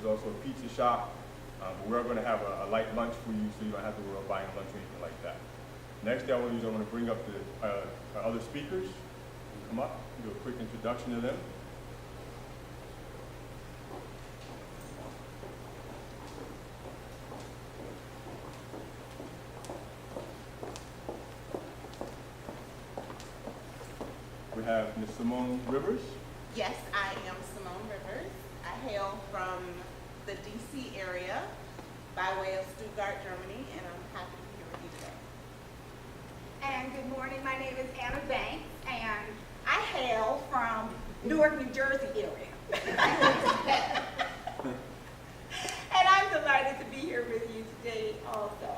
also a pizza shop. But we're going to have a light lunch for you, so you don't have to worry about buying lunch or anything like that. Next thing I want to do is I want to bring up the other speakers. Come up, do a quick introduction to them. We have Ms. Simone Rivers. Yes, I am Simone Rivers. I hail from the DC area by way of Stuttgart, Germany, and I'm happy to be here with you today. And good morning, my name is Anna Banks, and I hail from Newark, New Jersey area. And I'm delighted to be here with you today also.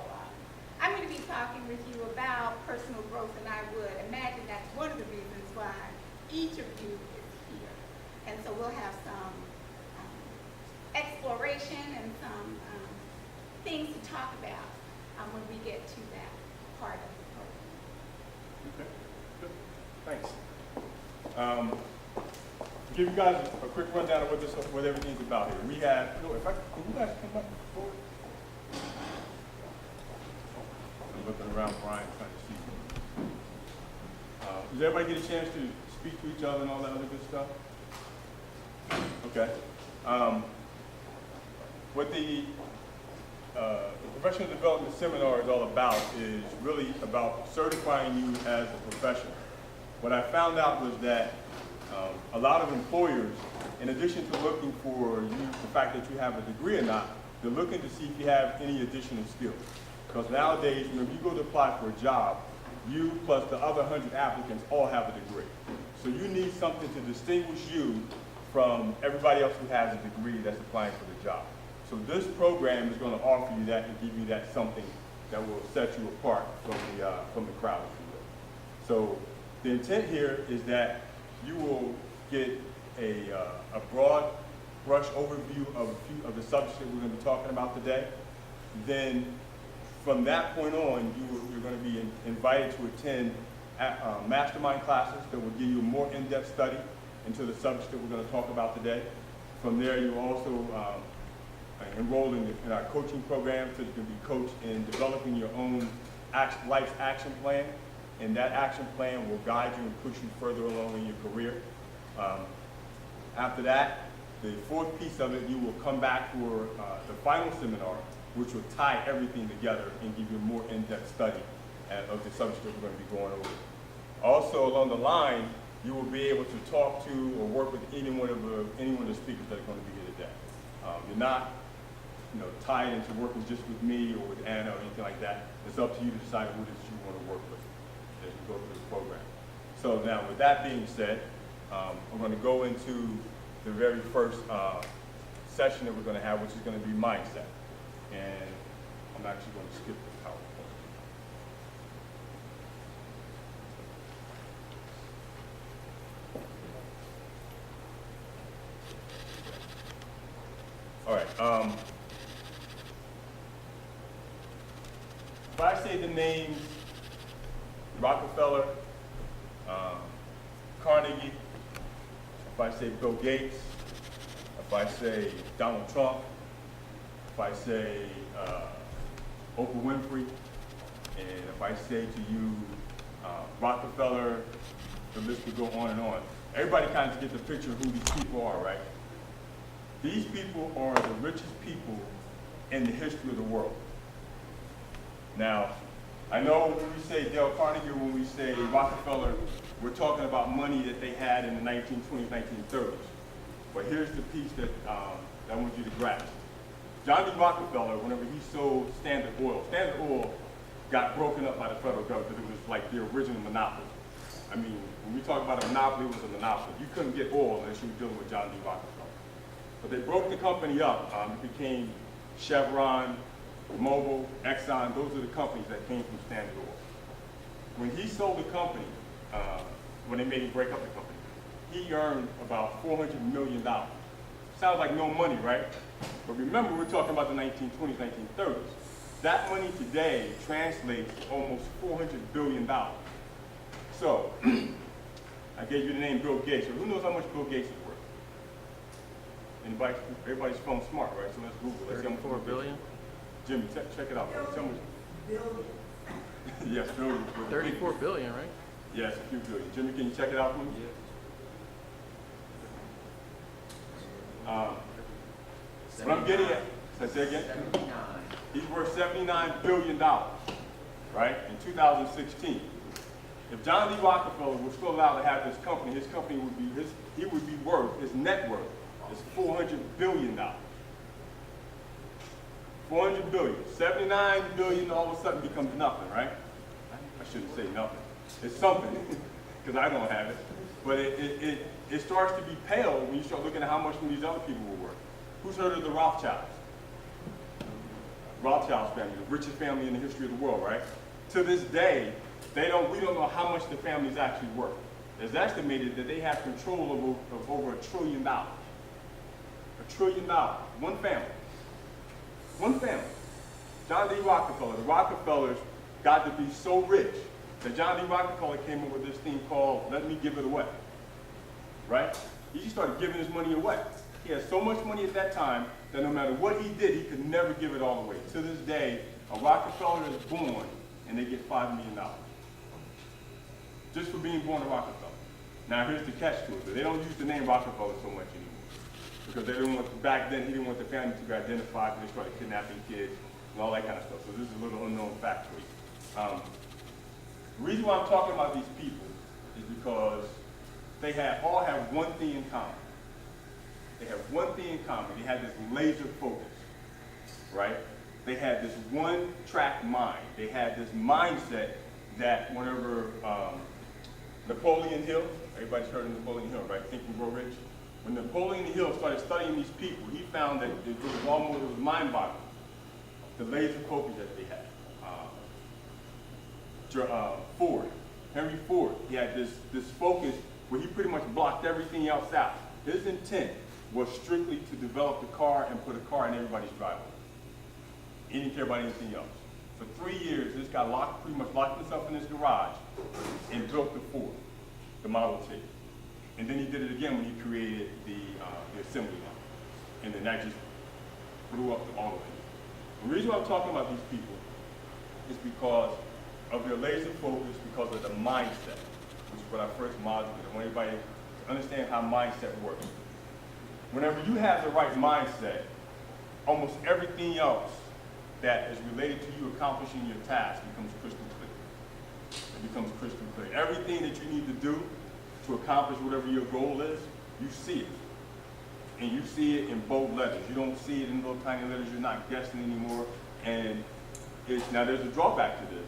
I'm going to be talking with you about personal growth, and I would imagine that's one of the reasons why each of you is here. And so we'll have some exploration and some things to talk about when we get to that part of the program. Okay, good. Thanks. Give you guys a quick rundown of what everything's about here. We have, can you guys come up forward? I'm looking around Brian trying to see. Does everybody get a chance to speak to each other and all that other good stuff? Okay. What the professional development seminar is all about is really about certifying you as a professional. What I found out was that a lot of employers, in addition to looking for you, the fact that you have a degree or not, they're looking to see if you have any additional skills. Because nowadays, when you go to apply for a job, you plus the other 100 applicants all have a degree. So you need something to distinguish you from everybody else who has a degree that's applying for the job. So this program is going to offer you that and give you that something that will set you apart from the crowd, if you will. So the intent here is that you will get a broad brush overview of a few of the subjects that we're going to be talking about today. Then from that point on, you're going to be invited to attend mastermind classes that will give you a more in-depth study into the subjects that we're going to talk about today. From there, you will also enroll in our coaching program so you can be coached in developing your own life's action plan. And that action plan will guide you and push you further along in your career. After that, the fourth piece of it, you will come back for the final seminar, which will tie everything together and give you a more in-depth study of the subject that we're going to be going over. Also, along the line, you will be able to talk to or work with any one of the speakers that are going to be here today. You're not, tied into working just with me or with Anna or anything like that. It's up to you to decide who it is you want to work with as you go through this program. So now, with that being said, I'm going to go into the very first session that we're going to have, which is going to be mindset. And I'm actually going to skip the PowerPoint. All right. If I say the names Rockefeller, Carnegie, if I say Bill Gates, if I say Donald Trump, if I say Oprah Winfrey, and if I say to you Rockefeller, the list could go on and on. Everybody kind of gets the picture of who these people are, right? These people are the richest people in the history of the world. Now, I know when we say Dale Carnegie, when we say Rockefeller, we're talking about money that they had in the 1920s, 1930s. But here's the piece that I want you to grasp. John D. Rockefeller, whenever he sold Standard Oil got broken up by the federal government because it was like the original monopoly. I mean, when we talk about a monopoly, it was a monopoly. You couldn't get oil unless you were dealing with John D. Rockefeller. But they broke the company up. It became Chevron, Mobil, Exxon. Those are the companies that came from Standard Oil. When he sold the company, when they made him break up the company, he earned about $400 million. Sounds like no money, right? But remember, we're talking about the 1920s, 1930s. That money today translates to almost $400 billion. So, I gave you the name Bill Gates. So who knows how much Bill Gates is worth? Everybody's phone smart, right? So let's Google. Let's see how much 34 billion? Jimmy, check it out. Tell me. Billion. Yes, billion. 34 billion, right? Yes, a few billion. Jimmy, can you check it out for me? What I'm getting at, say again? 79. He's worth $79 billion, right, in 2016. If John D. Rockefeller was still allowed to have this company, his company would be, he would be worth, his net worth is $400 billion. 400 billion. 79 billion all of a sudden becomes nothing, right? I shouldn't say nothing. It's something, because I don't have it. But it starts to be pale when you start looking at how much these other people were worth. Who's heard of the Rothschilds? Rothschilds family, the richest family in the history of the world, right? To this day, we don't know how much the family's actually worth. It's estimated that they have control of over $1 trillion. $1 trillion, one family. One family. John D. Rockefeller. The Rockefellers got to be so rich that John D. Rockefeller came up with this thing called "Let Me Give It Away." Right? He just started giving his money away. He had so much money at that time that no matter what he did, he could never give it all away. To this day, a Rockefeller is born and they get $5 million. Just for being born a Rockefeller. Now here's the catch to it. They don't use the name Rockefeller so much anymore. Because they didn't want, back then, he didn't want the family to be identified because they started kidnapping kids and all that kind of stuff. So this is a little unknown fact for you. The reason why I'm talking about these people is because they all have one thing in common. They have one thing in common. They had this laser focus, right? They had this one-track mind. They had this mindset that whenever Napoleon Hill, everybody's heard of Napoleon Hill, right? Think and Grow Rich. When Napoleon Hill started studying these people, he found that it was mind-boggling, the laser focus that they had. Ford, Henry Ford, he had this focus where he pretty much blocked everything else out. His intent was strictly to develop the car and put a car in everybody's driveway. He didn't care about anything else. For 3 years, this guy pretty much locked himself in his garage and built the Ford, the Model T. And then he did it again when he created the assembly line. And then that just blew up all of it. The reason why I'm talking about these people is because of their laser focus, because of the mindset, which is what I first modeled. I want everybody to understand how mindset works. Whenever you have the right mindset, almost everything else that is related to you accomplishing your task becomes crystal clear. It becomes crystal clear. Everything that you need to do to accomplish whatever your goal is, you see it. And you see it in bold letters. You don't see it in little tiny letters. You're not guessing anymore. And now there's a drawback to this,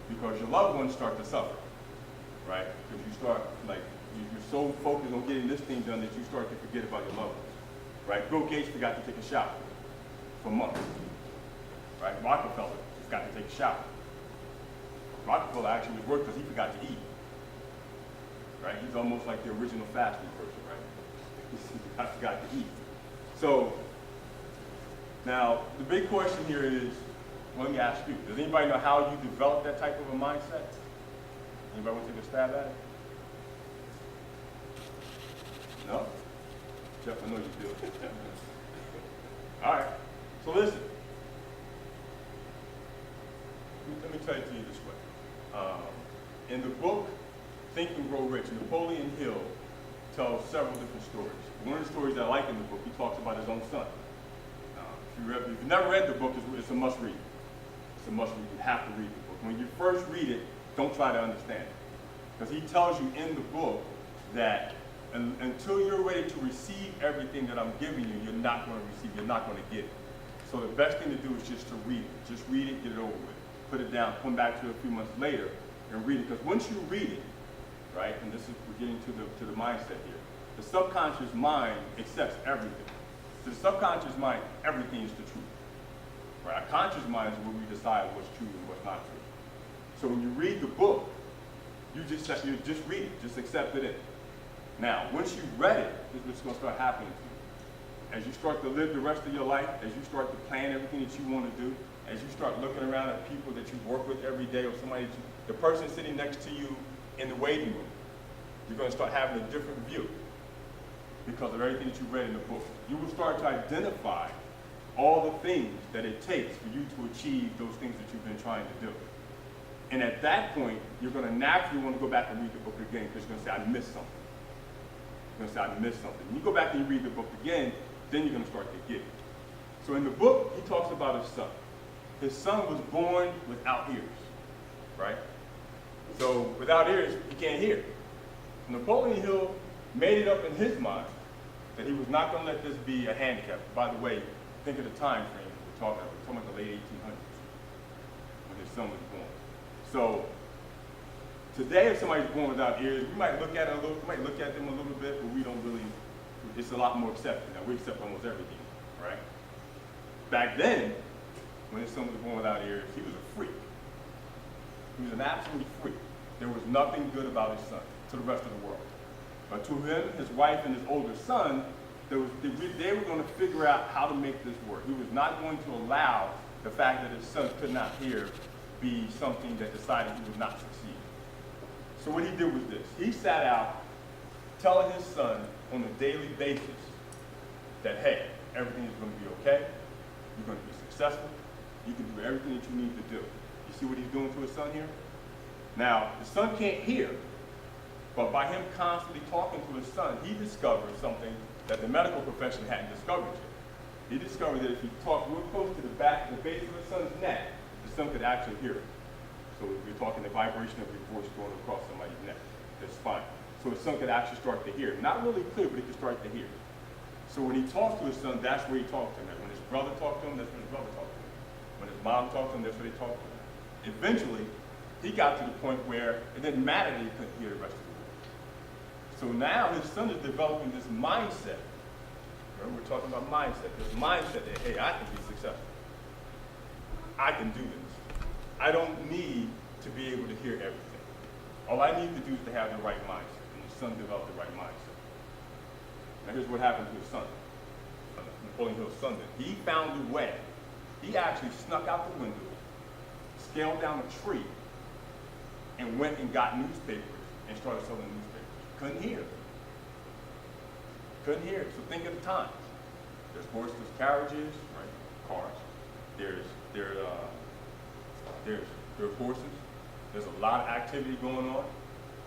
because your loved ones start to suffer, right? Because you start, you're so focused on getting this thing done that you start to forget about your loved ones, right? Bill Gates forgot to take a shower for months, right? Rockefeller forgot to take a shower. Rockefeller actually was worked because he forgot to eat, right? He's almost like the original fasting person, right? He forgot to eat. So now the big question here is, well, let me ask you, does anybody know how you develop that type of a mindset? Anybody want to take a stab at it? No? Jeff, I know you do. All right, so listen. Let me tell it to you this way. In the book, Think and Grow Rich, Napoleon Hill tells several different stories. One of the stories that I like in the book, he talks about his own son. If you've never read the book, it's a must read. It's a must read. You have to read the book. When you first read it, don't try to understand it. Because he tells you in the book that until you're ready to receive everything that I'm giving you, you're not going to receive, you're not going to get it. So the best thing to do is just to read it. Just read it, get it over with. Put it down, come back to it a few months later and read it. Because once you read it, right, and this is, we're getting to the mindset here, the subconscious mind accepts everything. To the subconscious mind, everything is the truth. Right? Our conscious mind is where we decide what's true and what's not true. So when you read the book, you just read it, just accept it in. Now, once you've read it, this is what's going to start happening to you. As you start to live the rest of your life, as you start to plan everything that you want to do, as you start looking around at people that you work with every day, or somebody, the person sitting next to you in the waiting room, you're going to start having a different view. because of everything that you read in the book. You will start to identify all the things that it takes for you to achieve those things that you've been trying to do. And at that point, you're going to naturally want to go back and read the book again because you're going to say, I missed something. You're going to say, I missed something. When you go back and you read the book again, then you're going to start to get it. So in the book, he talks about his son. His son was born without ears, right? So without ears, he can't hear. Napoleon Hill made it up in his mind that he was not going to let this be a handicap. By the way, think of the time frame we're talking about. We're talking about the late 1800s when his son was born. So today, if somebody's born without ears, we might look at it a little, we might look at them a little bit, but we don't really. It's a lot more accepted now. We accept almost everything, right? Back then, when his son was born without ears, he was a freak. He was an absolute freak. There was nothing good about his son to the rest of the world. But to him, his wife, and his older son, they were going to figure out how to make this work. He was not going to allow the fact that his son could not hear be something that decided he would not succeed. So what he did was this. He sat out telling his son on a daily basis that, hey, everything is going to be okay. You're going to be successful. You can do everything that you need to do. You see what he's doing to his son here? Now, the son can't hear, but by him constantly talking to his son, he discovered something that the medical profession hadn't discovered yet. He discovered that if he talked real close to the base of his son's neck, the son could actually hear it. So if you're talking the vibration of your voice going across somebody's neck, their spine. So his son could actually start to hear. Not really clear, but he could start to hear. So when he talked to his son, that's where he talked to him. When his brother talked to him, that's when his brother talked to him. When his mom talked to him, that's when they talked to him. Eventually, he got to the point where it didn't matter that he couldn't hear the rest of the world. So now his son is developing this mindset. Remember, we're talking about mindset. This mindset that, hey, I can be successful. I can do this. I don't need to be able to hear everything. All I need to do is to have the right mindset. And his son developed the right mindset. Now here's what happened to his son. Napoleon Hill's son did. He found a way. He actually snuck out the window, scaled down a tree, and went and got newspapers and started selling newspapers. Couldn't hear. Couldn't hear. So think of the time. There's horses, there's carriages, right? Cars. There's horses. There's a lot of activity going on.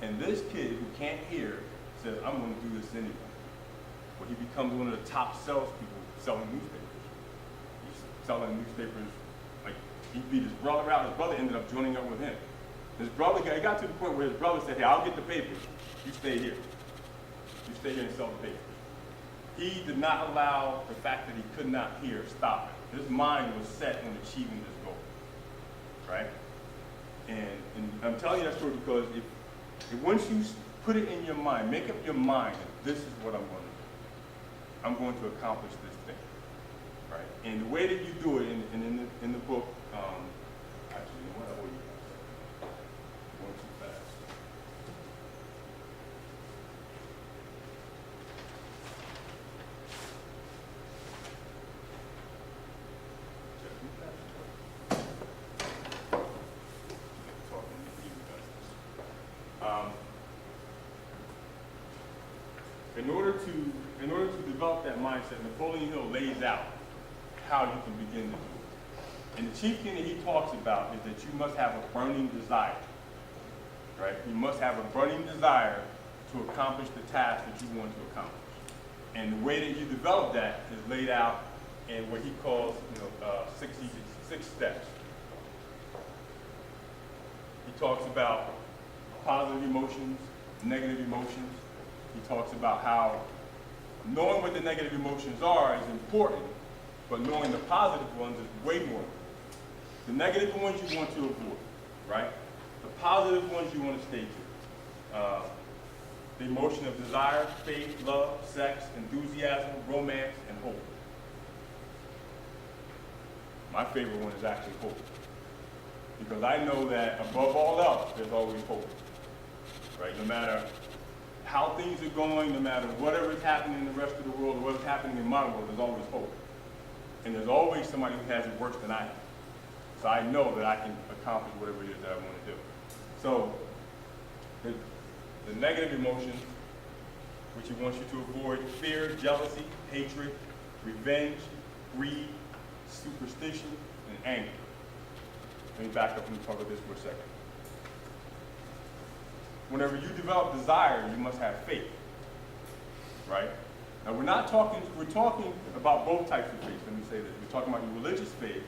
And this kid who can't hear says, I'm going to do this anyway. Well, he becomes one of the top salespeople selling newspapers. He's selling newspapers, like he beat his brother out. His brother ended up joining up with him. His brother, he got to the point where his brother said, hey, I'll get the papers. You stay here. You stay here and sell the papers. He did not allow the fact that he could not hear stop it. His mind was set on achieving this goal, right? And I'm telling you that story because if once you put it in your mind, make up your mind that this is what I'm going to do. I'm going to accomplish this thing, right? And the way that you do it in the book, actually, you know what? I owe you guys. I'm going too fast. In order to develop that mindset, Napoleon Hill lays out how you can begin to do it. And the chief thing that he talks about is that you must have a burning desire, right? You must have a burning desire to accomplish the task that you want to accomplish. And the way that you develop that is laid out in what he calls, 6 steps. He talks about positive emotions, negative emotions. He talks about how knowing what the negative emotions are is important, but knowing the positive ones is way more important. The negative ones you want to avoid, right? The positive ones you want to stay to. The emotion of desire, faith, love, sex, enthusiasm, romance, and hope. My favorite one is actually hope. Because I know that above all else, there's always hope, right? No matter how things are going, no matter whatever is happening in the rest of the world, or what's happening in my world, there's always hope. And there's always somebody who has it worse than I have. So I know that I can accomplish whatever it is that I want to do. So the negative emotions, which he wants you to avoid fear, jealousy, hatred, revenge, greed, superstition, and anger. Let me back up and talk about this for a second. Whenever you develop desire, you must have faith, right? Now we're talking about both types of faith. Let me say this. We're talking about your religious faith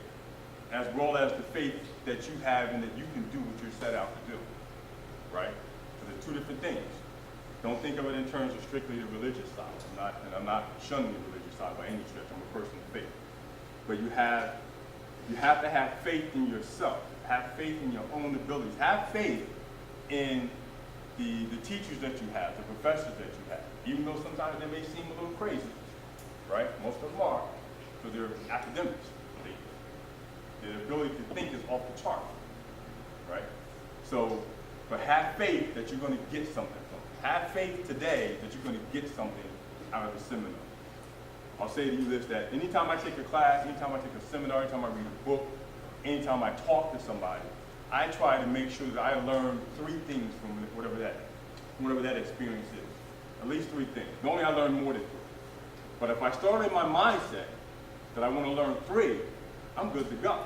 as well as the faith that you have and that you can do what you're set out to do, right? So they're two different things. Don't think of it in terms of strictly the religious side. I'm not shunning the religious side by any stretch. I'm a person of faith. But you have to have faith in yourself. Have faith in your own abilities. Have faith in the teachers that you have, the professors that you have. Even though sometimes they may seem a little crazy, right? Most of them are. So they're academics. Their ability to think is off the chart, right? So, but have faith that you're going to get something from it. Have faith today that you're going to get something out of the seminar. I'll say to you this, that anytime I take a class, anytime I take a seminar, anytime I read a book, anytime I talk to somebody, I try to make sure that I learn 3 things from whatever that experience is. At least 3 things. Normally I learn more than 3. But if I start in my mindset that I want to learn 3, I'm good to go.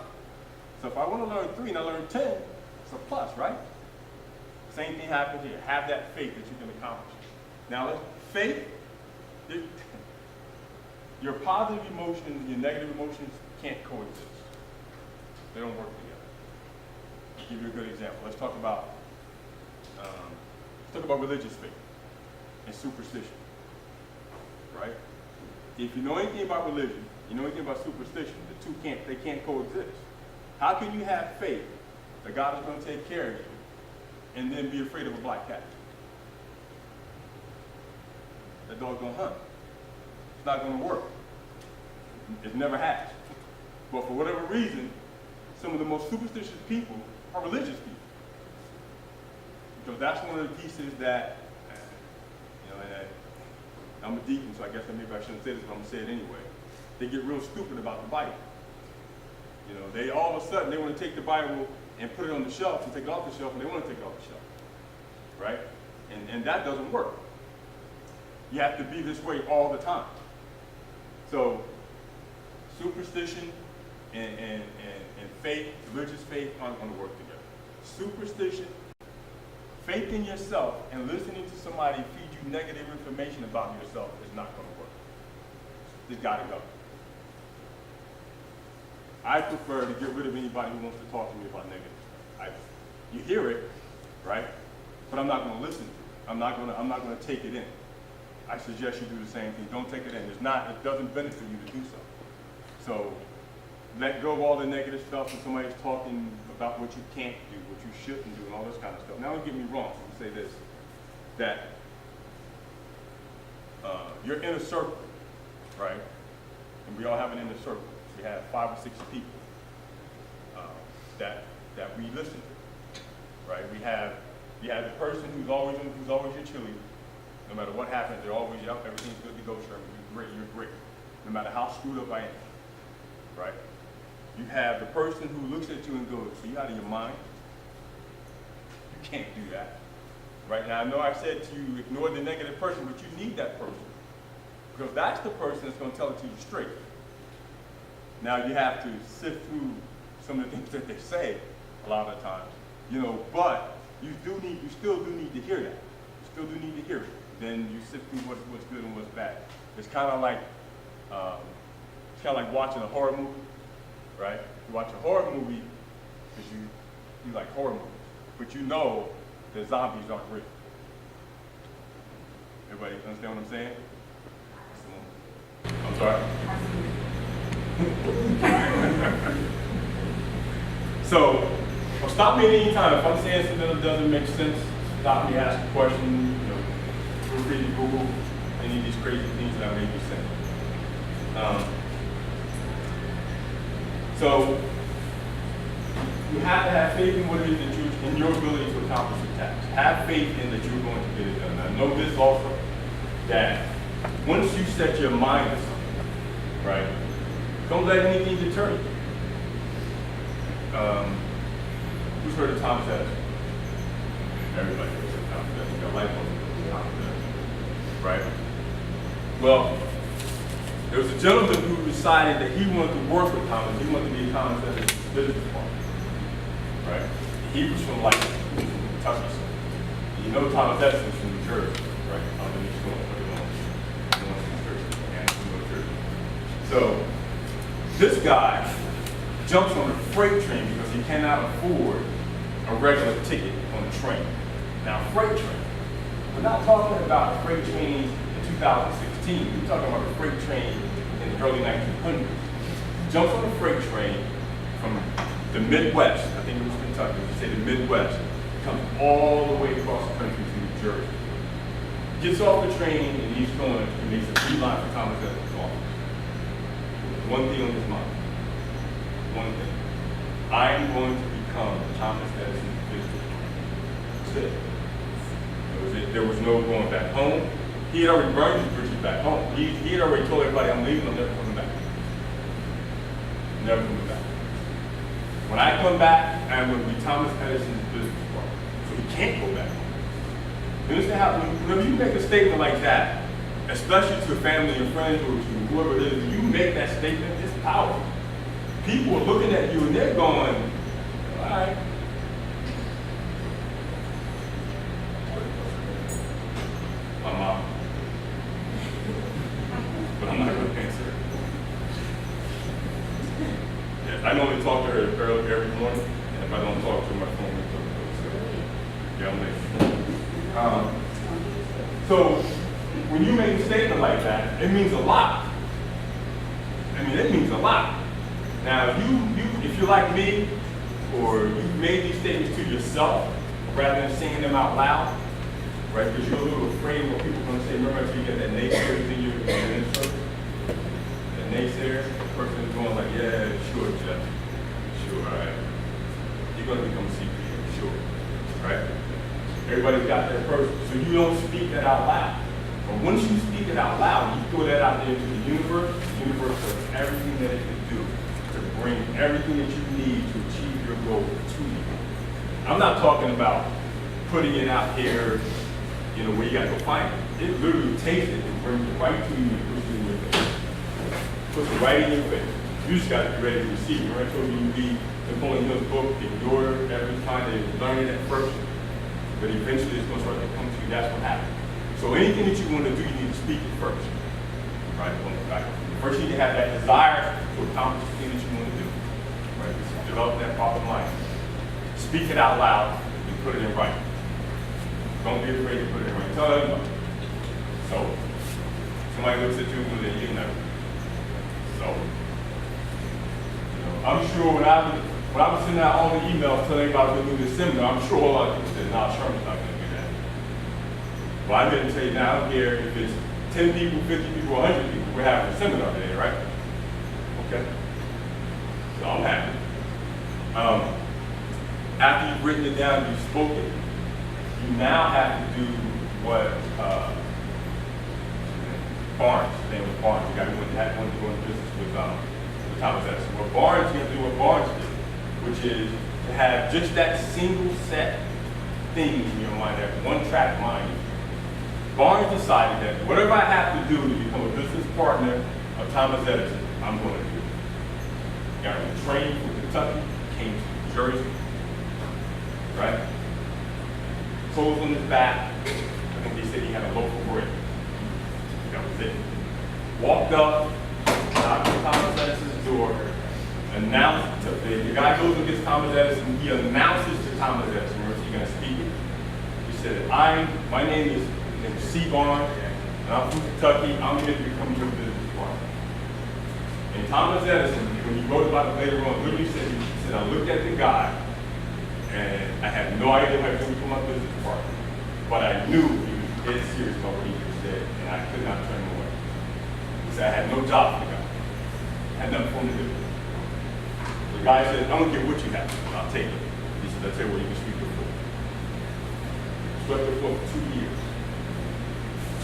So if I want to learn 3 and I learn 10, it's a plus, right? Same thing happens here. Have that faith that you can accomplish. Now, faith, your positive emotions, your negative emotions can't coexist. They don't work together. I'll give you a good example. Let's talk about religious faith and superstition, right? If you know anything about religion, you know anything about superstition, the two can't coexist. How can you have faith that God is going to take care of you and then be afraid of a black cat? That dog's going to hunt. It's not going to work. It never has. But for whatever reason, some of the most superstitious people are religious people. Because that's one of the pieces that, and I'm a deacon, so I guess maybe I shouldn't say this, but I'm going to say it anyway. They get real stupid about the Bible. They all of a sudden, they want to take the Bible and put it on the shelf and take it off the shelf, and they want to take it off the shelf, right? And that doesn't work. You have to be this way all the time. So superstition and faith, religious faith aren't going to work together. Superstition, faith in yourself, and listening to somebody feed you negative information about yourself is not going to work. It's got to go. I prefer to get rid of anybody who wants to talk to me about negative stuff. You hear it, right? But I'm not going to listen to it. I'm not going to take it in. I suggest you do the same thing. Don't take it in. It doesn't benefit you to do so. So let go of all the negative stuff when somebody's talking about what you can't do, what you shouldn't do, and all this kind of stuff. Now, don't get me wrong. Let me say this, that your inner circle, right? And we all have an inner circle. We have 5 or 6 people that we listen to, right? We have the person who's always your cheerleader. No matter what happens, they're always, yep, everything's good to go, Sherman. You're great. No matter how screwed up I am, right? You have the person who looks at you and goes, "Are you out of your mind? You can't do that." Right now, I know I said to you, ignore the negative person, but you need that person. Because that's the person that's going to tell it to you straight. Now, you have to sift through some of the things that they say a lot of times, but you still do need to hear that. You still do need to hear it. Then you sift through what's good and what's bad. It's kind of like watching a horror movie, right? You watch a horror movie because you like horror movies, but you know that zombies aren't real. Everybody understand what I'm saying? I'm sorry? So, stop me at any time. If I'm saying something that doesn't make sense, stop me, ask a question, feel free to Google any of these crazy things that I may be saying. So, you have to have faith in what it is that in your ability to accomplish your task. Have faith in that you're going to get it done. Now, know this also, that once you set your mind to something, right, don't let anything deter you. Who's heard of Thomas Edison? Everybody knows Thomas Edison. Got light bulbs. Thomas Edison. right? Well, there was a gentleman who decided that he wanted to work with Thomas. He wanted to be Thomas Edison's business partner, right? He was from like Kentucky. You know Thomas Edison's from New Jersey, right? Underneath school, So this guy jumps on a freight train because he cannot afford a regular ticket on a train. Now, freight train. We're not talking about freight trains in 2016. We're talking about a freight train in the early 1900s. Jumps on a freight train from the Midwest. I think it was Kentucky. You say the Midwest. Comes all the way across the country to New Jersey. Gets off the train and he's going and makes a beeline for Thomas Edison's office. One thing on his mind. One thing. I'm going to become Thomas Edison's business partner. That's it. There was no going back home. He had already burned his bridges back home. He had already told everybody, I'm leaving, I'm never coming back. Never coming back. When I come back, I'm going to be Thomas Edison's business partner. So he can't go back home. You understand how, whenever you make a statement like that, especially to family and friends or to whoever it is, you make that statement, it's powerful. People are looking at you and they're going, all right. My mom. But I'm not going to answer her. Yeah, I normally talk to her early every morning, and if I don't talk to her, my phone will go. Yeah, I'm late. So, when you make a statement like that, it means a lot. I mean, it means a lot. Now, if you're like me, or you've made these statements to yourself, rather than saying them out loud, right? Because you're a little afraid of what people are going to say. Remember, until you get that naysayers in your inner circle? The naysayers, the person is going like, yeah, sure, Jeff. Sure, all right. You're going to become a CPA, sure, right? Everybody's got their person, so you don't speak that out loud. But once you speak it out loud, you throw that out there to the universe does everything that it can do to bring everything that you need to achieve your goal to you. I'm not talking about putting it out here, you know, where you got to go find it. It literally takes it and brings it right to you and puts it in your face. Puts it right in your face. You just got to be ready to receive it. Remember I told you you read Napoleon Hill's book, endure every time they learn it at first, but eventually it's going to start to come to you. That's what happens. So anything that you want to do, you need to speak it first. Right? First you need to have that desire to accomplish the thing that you want to do. Right? So develop that proper mind. Speak it out loud and put it in writing. Don't be afraid to put it in writing. Tell everybody. So somebody looks at you and then you know. So I'm sure when I was sending out all the emails telling everybody to do this seminar, I'm sure a lot of people said, nah, Sherman's not going to do that. Well, I'm going to tell you now, I don't care if it's 10 people, 50 people, 100 people, we're having a seminar today, right? Okay? So I'm happy. After you've written it down, you've spoken, you now have to do what Barnes, his name was Barnes, the guy who had one to go into business with Thomas Edison. What Barnes, you have to do what Barnes did, which is to have just that single set thing in your mind, that one-track mind. Barnes decided that whatever I have to do to become a business partner of Thomas Edison, I'm going to do it. Got on a train from Kentucky, came to New Jersey, right? Clothes on his back. I think they said he had a loaf of bread. That was it. Walked up, knocked on Thomas Edison's door, announced, the guy goes and gets Thomas Edison, he announces to Thomas Edison, where is he going to speak? He said, my name is C. Barnes, and I'm from Kentucky, I'm here to become your business partner. And Thomas Edison, when he wrote about it later on, literally said, I looked at the guy, and I had no idea how he was going to become my business partner, but I knew he was dead serious about what he just said, and I could not turn him away. He said, I had no job for the guy. I had nothing for him to do. The guy said, I don't care what you have, I'll take it. He said, I'll tell you what, you can sweep the floor. Swept the floor for 2 years.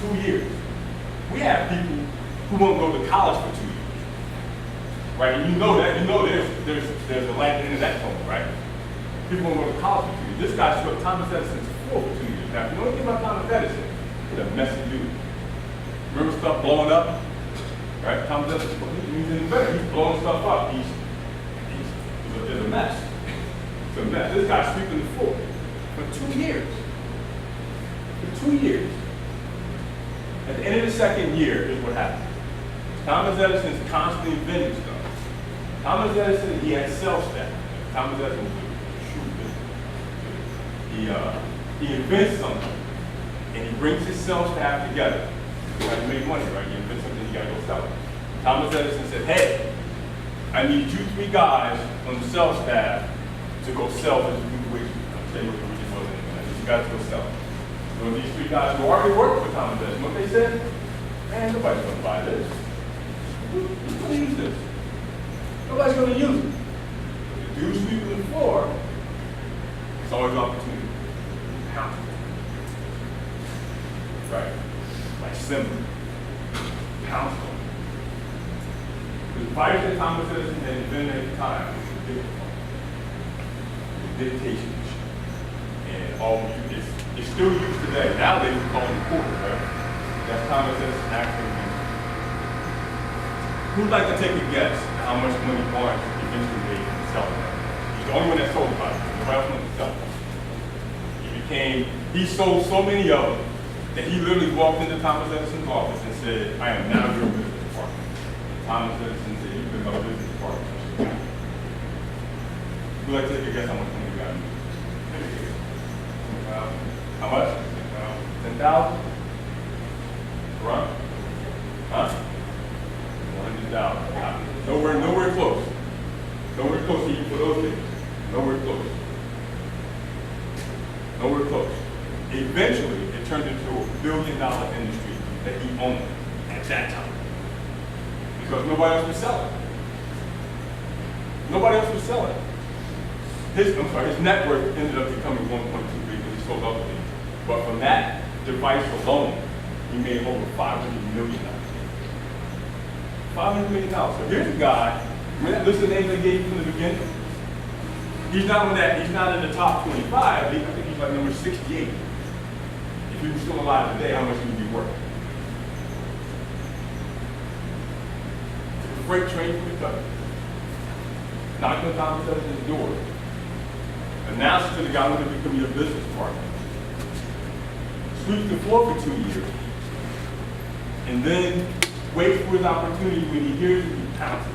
2 years. We have people who won't go to college for 2 years. Right? And you know that, there's a land in that tone, right? People won't go to college for 2 years. This guy swept Thomas Edison's floor for 2 years. Now, if you know anything about Thomas Edison, he's a messy dude. Remember stuff blowing up? Right? Thomas Edison, he's an inventor. He's blowing stuff up. It's a mess. It's a mess. This guy's sweeping the floor for 2 years. For 2 years. At the end of the second year is what happened. Thomas Edison is constantly inventing stuff. Thomas Edison, he had sales staff. Thomas Edison was a shrewd businessman. He invents something, and he brings his sales staff together. You got to make money, right? You invent something, you got to go sell it. Thomas Edison said, hey, I need 2-3 guys on the sales staff to go sell this new widget. I'll tell you what the widget was anyway. I need you guys to go sell it. So these 3 guys who already worked for Thomas Edison, what they said? Man, nobody's going to buy this. Who's going to use this? Nobody's going to use it. The dude sweeping the floor, it's always an opportunity. Pound. Right? Like Simba. Pounce on it. The device that Thomas Edison had invented at the time was the dictaphone. The dictation machine. And it's still used today. Nowadays we call it a recorder, right? That's Thomas Edison actually used. Who'd like to take a guess at how much money Barnes eventually made from selling that? He's the only one that sold it, nobody else wanted to sell it. He sold so many of them that he literally walked into Thomas Edison's office and said, I am now your business partner. And Thomas Edison said, you've been my business partner. Who'd like to take a guess how much money you got? How much? 10,000? Run? Huh? 100,000. Nowhere close. Nowhere close even for those things. Nowhere close. Nowhere close. Eventually, it turned into a $1 billion industry that he owned at that time. Because nobody else was selling. Nobody else was selling. His net worth ended up becoming 1.2 billion because he sold other things. But from that device alone, he made over $500 million. $500 million. So here's a guy, listen to the names I gave you from the beginning. He's not in the top 25. I think he's like number 68. If he was still alive today, how much would he be worth? Took a freight train from Kentucky. Knocked on Thomas Edison's door. Announced to the guy who would become your business partner. Sweeps the floor for 2 years. And then waits for his opportunity. When he hears it, he pounces.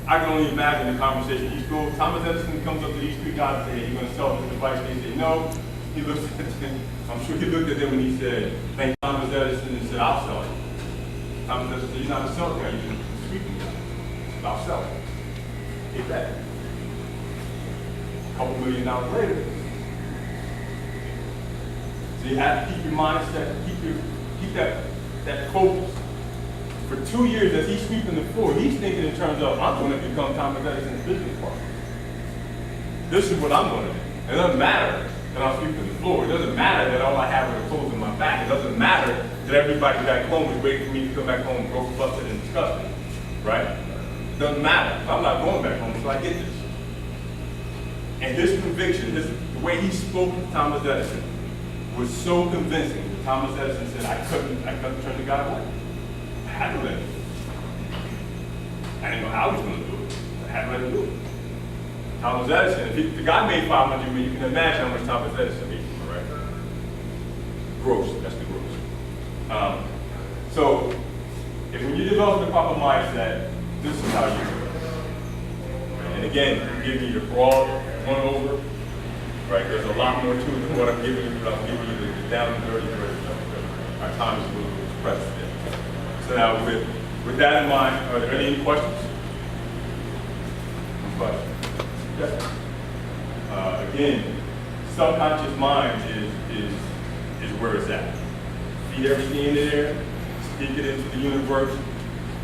I can only imagine the conversation. Thomas Edison comes up to these 3 guys and says, hey, you're going to sell this device? They say, no. He looks at them. I'm sure he looked at them when he said, thank Thomas Edison, and said, I'll sell it. Thomas Edison said, you're not a sales guy, you're just a sweeping guy. I'll sell it. Take that. A couple $1 million later. So you have to keep your mindset, keep that focus. For 2 years, as he's sweeping the floor, he's thinking in terms of, I'm going to become Thomas Edison's business partner. This is what I'm going to do. It doesn't matter that I'm sweeping the floor. It doesn't matter that all I have are the clothes on my back. It doesn't matter that everybody back home is waiting for me to come back home broke, busted, and disgusted. Right? It doesn't matter. I'm not going back home until I get this. And his conviction, the way he spoke to Thomas Edison was so convincing that Thomas Edison said, I couldn't turn the guy away. I had to let him do it. I didn't know how he was going to do it. I had to let him do it. Thomas Edison, if the guy made $500 million, you can imagine how much Thomas Edison made, right? Gross, that's the gross. So, when you develop the proper mindset, this is how you do it. And again, I'm giving you the broad one-over, right? There's a lot more to it than what I'm giving you, but I'm giving you the down and dirty version of it. Our time is a little bit pressed there. So now, with that in mind, are there any questions? Questions? Yes. Again, subconscious mind is where it's at. Feed everything in there, speak it into the universe,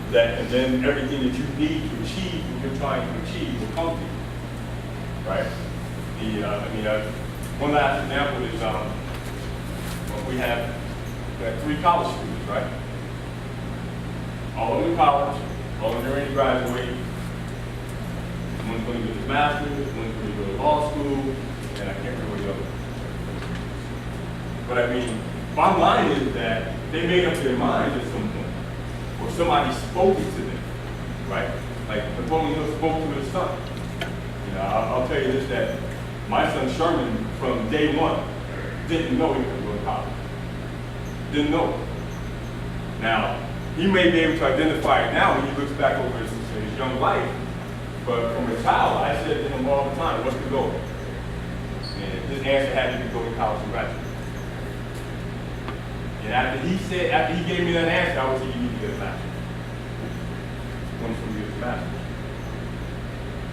and then everything that you need to achieve what you're trying to achieve will come to you. Right? One last example is we have 3 college students, right? All of them in college, all of them ready to graduate. One's going to do his master's, one's going to go to law school, and I can't remember what the other. But bottom line is that they made up their minds at some point, or somebody spoke it to them, right? Like Napoleon Hill spoke to his son. You know, I'll tell you this, that my son Sherman, from day one, didn't know he was going to college. Didn't know. Now, he may be able to identify it now when he looks back over his young life, but from a child, I said to him all the time, what's the goal? And his answer had to be go to college and graduate. And after he gave me that answer, I would say, you need to get a master's. One from you is a master's.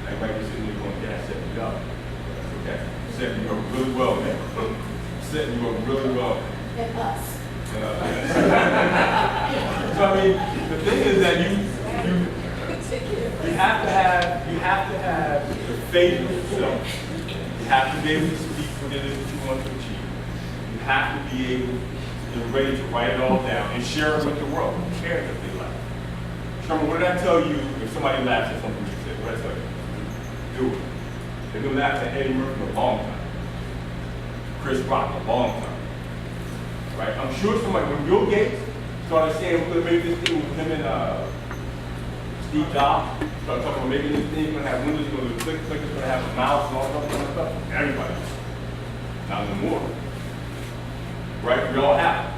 I might be sitting there going, Dad, set me up. That's okay. Setting you up really well, man. Setting you up really well. And us. So I mean, the thing is that you have to have the faith in yourself. You have to be able to speak what it is that you want to achieve. You have to be able and ready to write it all down and share it with the world. Who cares if they laugh? Sherman, what did I tell you if somebody laughs at something you said? What did I tell you? Do it. They've been laughing at Eddie Murphy a long time. Chris Rock a long time. Right? I'm sure somebody, when Bill Gates started saying we're going to make this thing with him and Steve Jobs, started talking about making this thing, going to have windows, going to click, it's going to have a mouse and all that kind of stuff. Everybody. Not no more. Right? We all have it.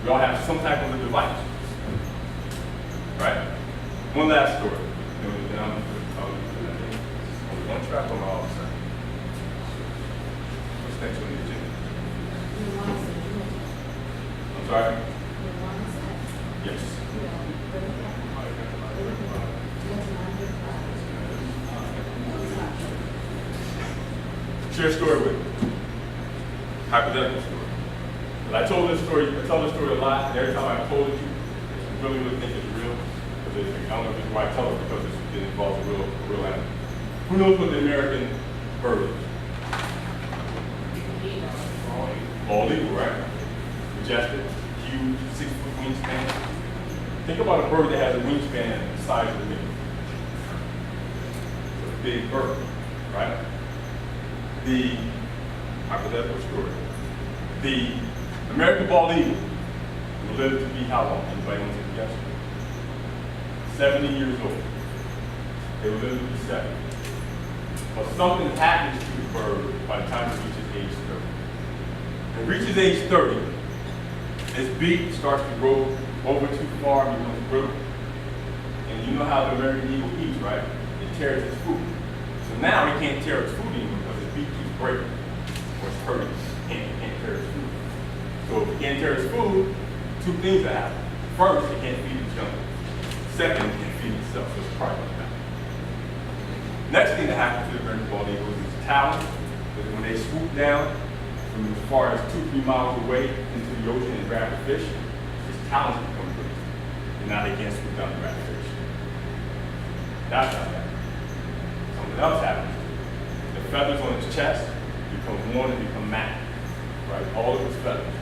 We all have some type of a device. Right? One last story. And I'm on one track on all of a sudden. What's next on the agenda? I'm sorry? Yes. Share a story with me. Hypothetical story. But I tell this story a lot, and every time I told it, you really think it's real. Because I don't know if this is why I tell it, because it involves a real animal. Who knows what the American bird is? Bald eagle, right? Majestic, huge, 6-foot wingspan. Think about a bird that has a wingspan the size of the eagle. It's a big bird, right? The hypothetical story. The American bald eagle will live to be how long? Anybody want to guess? 70 years old. They will live to be 70. But something happens to the bird by the time it reaches age 30. When it reaches age 30, its beak starts to grow over too far and becomes brittle. And you know how the American eagle eats, right? It tears its food. So now it can't tear its food anymore because its beak keeps breaking. Or it's hurting. It can't tear its food. So if it can't tear its food, two things that happen. First, it can't feed its young. Second, it can't feed itself, so it's probably going to happen. Next thing that happens to the American bald eagle is its talons. Because when they swoop down from as far as 2-3 miles away into the ocean and grab the fish, its talons become brittle. And now they can't swoop down and grab the fish. That's not happening. Something else happens. The feathers on its chest become worn and become matted. Right? All of its feathers.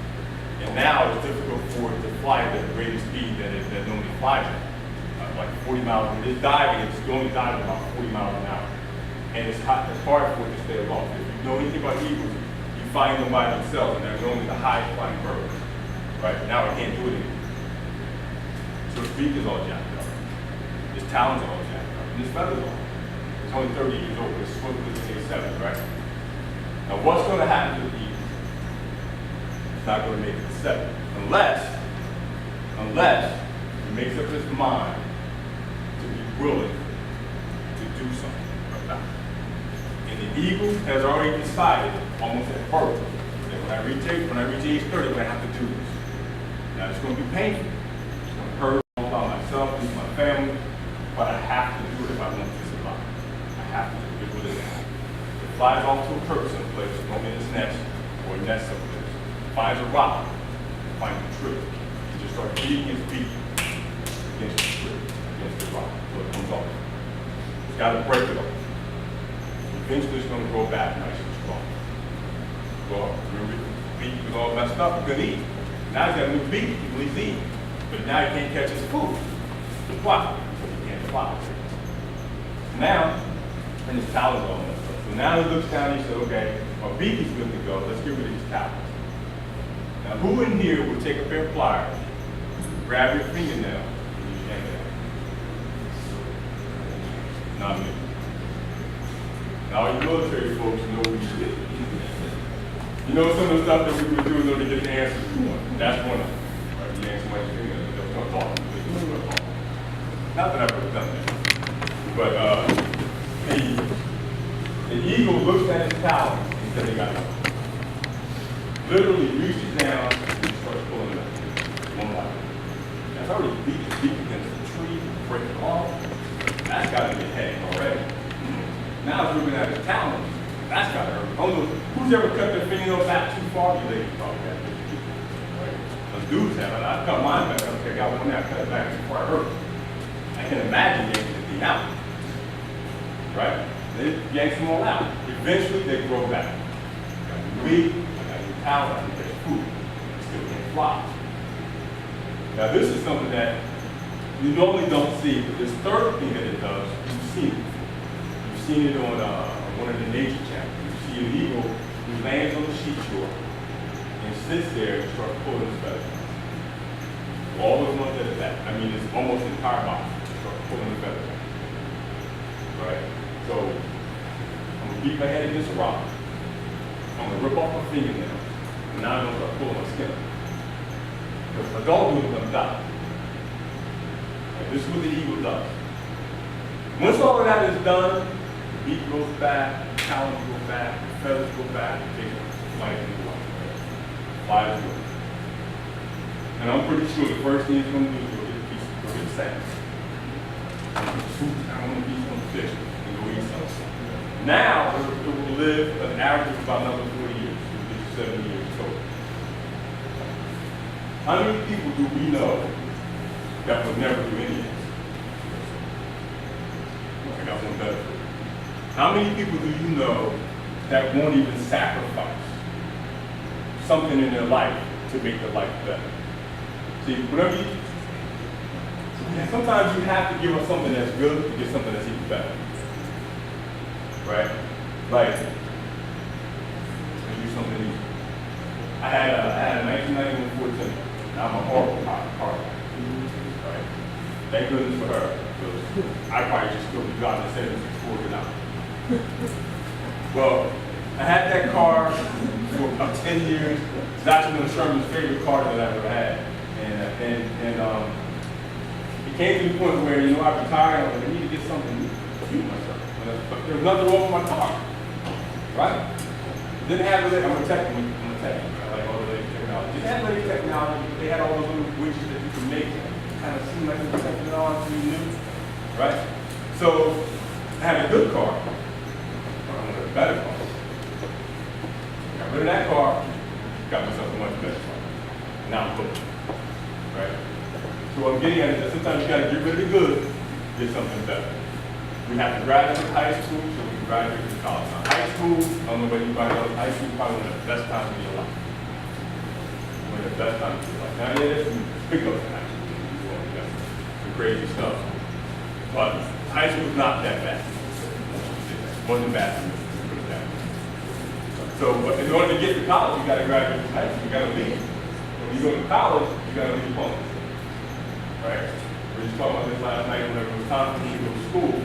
And now it's difficult for it to fly at the greatest speed that it normally flies at. Like 40 miles. When it's diving, it's only diving about 40 miles an hour. And it's hard for it to stay aloft. If you know anything about eagles, you find them by themselves, and they're normally the highest flying birds. Right? Now it can't do it anymore. So its beak is all jacked up. Its talons are all jacked up. And its feathers are. It's only 30 years old. It's supposed to live to say 70, right? Now what's going to happen to the eagle? It's not going to make it to 7. Unless he makes up his mind to be willing to do something about it. And the eagle has already decided, almost at birth, that when I reach age 30, I'm going to have to do this. Now it's going to be painful. It's going to hurt all by myself, and my family, but I have to do it if I want to survive. I have to do it with it. It flies off to a perch someplace, normally in its nest, or a nest someplace. Finds a rock, finds a tree. He just starts beating his beak against the tree, against the rock, so it comes off. It's got to break it off. Eventually it's going to grow back nice and strong. Well, remember, his beak was all messed up, he couldn't eat. Now he's got a new beak, he can at least eat. But now he can't catch his food. Why? Because he can't fly. Now, and his talons all messed up. So now he looks down and he says, okay, my beak is good to go, let's get rid of these talons. Now, who in here would take a pair of pliers grab your fingernail and you yank it out. Not me. Now, you military folks know what you did. You know some of the stuff that we would do in order to get the answers we want. That's one of them. Right? You yank somebody's fingernail, they'll start talking. Not that I've ever done that. But the eagle looks at his talons and says they got it. Literally reaches down and starts pulling it up. One by one. That's already deep against the tree, break it off. That's got to be a headache already. Now it's looking at his talons. That's got to hurt. I don't know who's ever cut their fingernail back too far. You ladies probably have. Right? Those dudes have it. I cut mine back. I got one there. I cut it back too far. It hurt. I can imagine yanking the thing out. Right? They yanks them all out. Eventually they grow back. I got new meat, I got new talent, I get food. I still can't fly. Now this is something that you normally don't see, but this third thing that it does, you've seen it. You've seen it on one of the nature channels. You see an eagle who lands on the seashore and sits there and starts pulling his feathers. All the ones that are that. I mean, it's almost the entire body. Start pulling the feathers. Right? So, I'm going to beat my head against a rock. I'm going to rip off my fingernail. And now I'm going to start pulling my skin. Because if I don't do it, I'm going to die. And this is what the eagle does. Once all of that is done, the beak goes back, the talons go back, the feathers go back, and take flight in the water. Fly to the and I'm pretty sure the first thing it's going to do is go get a piece, go get a sandwich. I want a piece of fish and go eat something. Now, it will live an average of about another 40 years, 70 years total. How many people do we know that would never do any of this? I got one better for you. How many people do you know that won't even sacrifice something in their life to make their life better? See, whatever you, sometimes you have to give up something that's good to get something that's even better. Right? Like, let's do something easy. I had a 1991 Ford Tempo. Now I'm a horrible car guy. Right? Thank goodness for her, because I probably just still be driving a 76 Ford now. Well, I had that car for about 10 years. It's actually one of Sherman's favorite cars that I've ever had. And it came to the point where, you know, I retired, I need to get something new to fuel myself. But there was nothing wrong with my car, right? Didn't have really, I'm a tech, I like all the latest technology. Didn't have latest technology, but they had all those little widgets that you could make that kind of seemed like it was technology new, right? So I had a good car, but I wanted a better car. Got rid of that car, got myself a much better car. Now I'm hooked. Right? So what I'm getting at is that sometimes you got to get rid of the good, get something better. We have to graduate from high school so we can graduate from college. Now, high school, I don't know about anybody else, high school is probably one of the best times of your life. One of the best times of your life. Now, there's some pick ups in high school. Some crazy stuff. But high school is not that bad. It wasn't bad for me. Put it that way. So in order to get to college, you got to graduate from high school. You got to leave. When you go to college, you got to leave home. Right? We were just talking about this last night whenever it was time for me to go to school.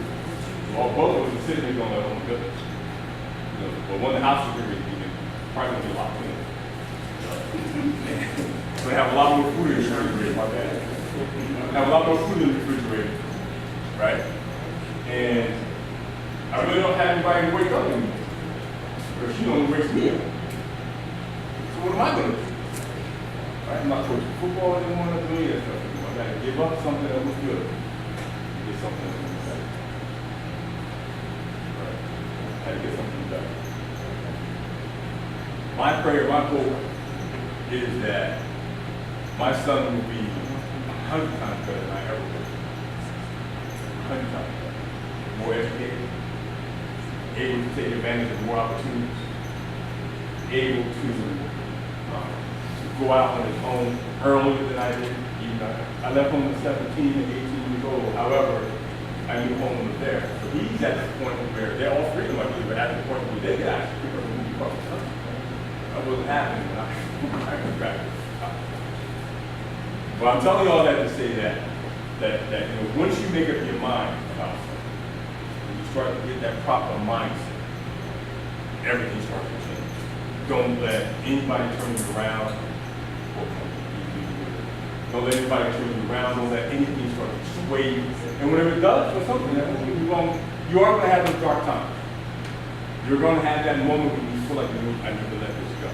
Well, both of us were sitting there going, oh my goodness. You know, but when the house is really eating, probably going to be a lot cleaner. So they have a lot more food in the refrigerator, my bad. Have a lot more food in the refrigerator. Right? And I really don't have anybody to wake up anymore. Because she only wakes me up. So what am I going to do? Right? I'm not coaching football anymore, I'm not doing that stuff anymore. I got to give up something that was good to get something that was better. Right? I had to get something better. My prayer, my hope is that my son will be 100 times better than I ever was. 100 times better. More educated, able to take advantage of more opportunities, able to go out on his own earlier than I did. I left home at 17 and 18 years old. However, I knew home was there. So he's at the point where they're all three of them, I believe, but at the point where they could actually pick up a movie across the country. That wasn't happening when I was back. But I'm telling you all that to say that once you make up your mind about something, when you start to get that proper mindset, everything starts to change. Don't let anybody turn you around. Don't let anybody turn you around. Don't let anything start to sway you. And whenever it does, for something, you are going to have those dark times. You're going to have that moment when you feel like I need to let this go.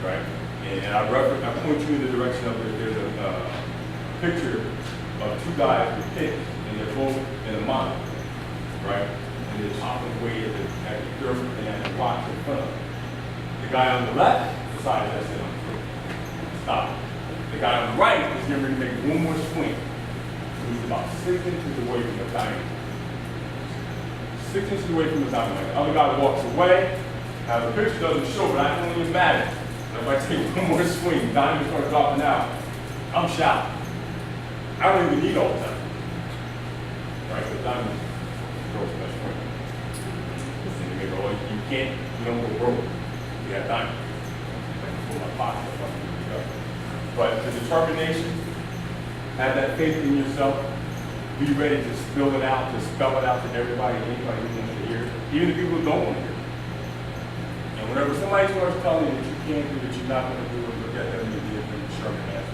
Right? And I point you in the direction of there's a picture of two guys with picks, and they're both in a mine, right? And they're chopping away at the dirt and at the rocks in front of them. The guy on the left decided, that's it, I'm through. Stop. The guy on the right is getting ready to make one more swing. He's about 6 inches away from the dynamite. 6 inches away from the dynamite. The other guy walks away. Now the picture doesn't show, but I can only imagine. If I take one more swing, dynamite starts dropping out. I'm shouting. I don't even need all the time. Right? The dynamite goes best friend. And they go, you don't go broke. You have dynamite. I can pull my pocket up. But the determination, have that faith in yourself, be ready to spill it out, to spell it out to everybody, anybody who wants to hear it, even the people who don't want to hear it. And whenever somebody starts telling you that you can't do, that you're not going to do it, look at them and be a Sherman answer.